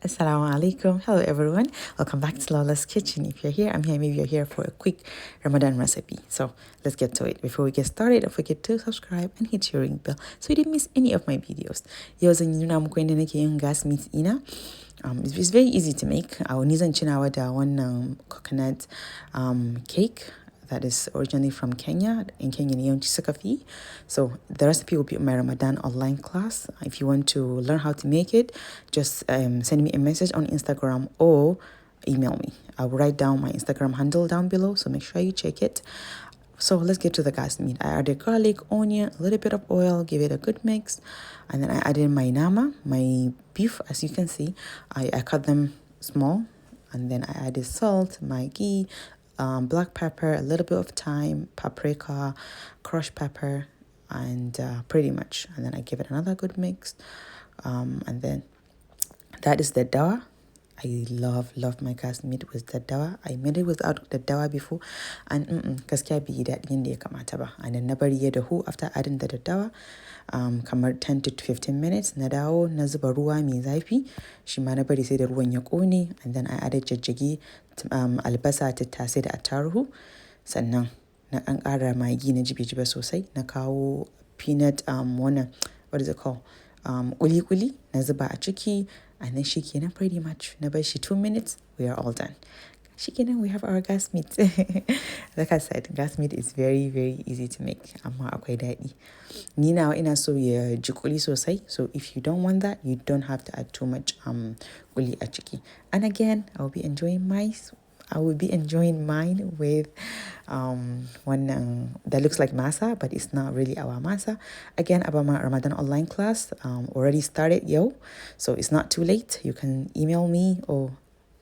Assalamu alaikum. Hello everyone. Welcome back to Lola's Kitchen. If you're here, I'm here. Maybe you're here for a quick Ramadan recipe. So let's get to it. Before we get started, don't forget to subscribe and hit your ring bell so you didn't miss any of my videos. Yau zan yi nuna muku yadda nake yin gas meat ina. It's very easy to make. Ni zan ci nawa da wannan coconut cake that is originally from Kenya. In Kenya, yawanci suka fi. So the recipe will be in my Ramadan online class. If you want to learn how to make it, just send me a message on Instagram or email me. I'll write down my Instagram handle down below, so make sure you check it. So let's get to the gas meat. I added garlic, onion, a little bit of oil, give it a good mix. And then I added my nama, my beef, as you can see. I cut them small. And then I added salt, Maggi, black pepper, a little bit of thyme, paprika, crushed pepper, and pretty much. And then I give it another good mix. And then that is the dawa. I love my gas meat with the dawa. I made it without the dawa before, and gaskiya bai yi daɗi yadda ya kamata ba. And then na bari ya dahu after adding the dawa, kamar 10 to 15 minutes. Na dawo na zuba ruwa mai zafi. Shi ma na bari sai da ruwan ya ƙone. And then I added jajjage, albasa, tattasai da attaruhu. Sannan na ɗan ƙara magi na jibe-jibe sosai. Na kawo peanut, wannan, what is it called? Kuli-kuli na zuba a ciki. And then shikenan pretty much. Na bar shi 2 minutes, we are all done. Shikenan, we have our gas meat. Like I said, gas meat is very, very easy to make. Amma akwai daɗi. Ni nawa ina so ya ji kuli sosai. So if you don't want that, you don't have to add too much kuli a ciki. And again, I will be enjoying mine with one that looks like masa, but it's not really our masa. Again, about my Ramadan online class already started, so it's not too late. You can email me or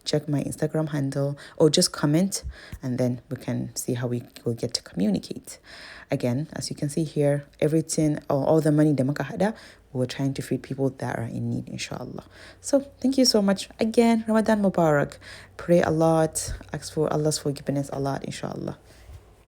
check my Instagram handle or just comment, and then we can see how we will get to communicate. Again, as you can see here, everything, all the money da muka hada, we're trying to feed people that are in need, inshallah. So thank you so much. Again, Ramadan Mubarak. Pray a lot. Ask for Allah's forgiveness a lot, inshallah.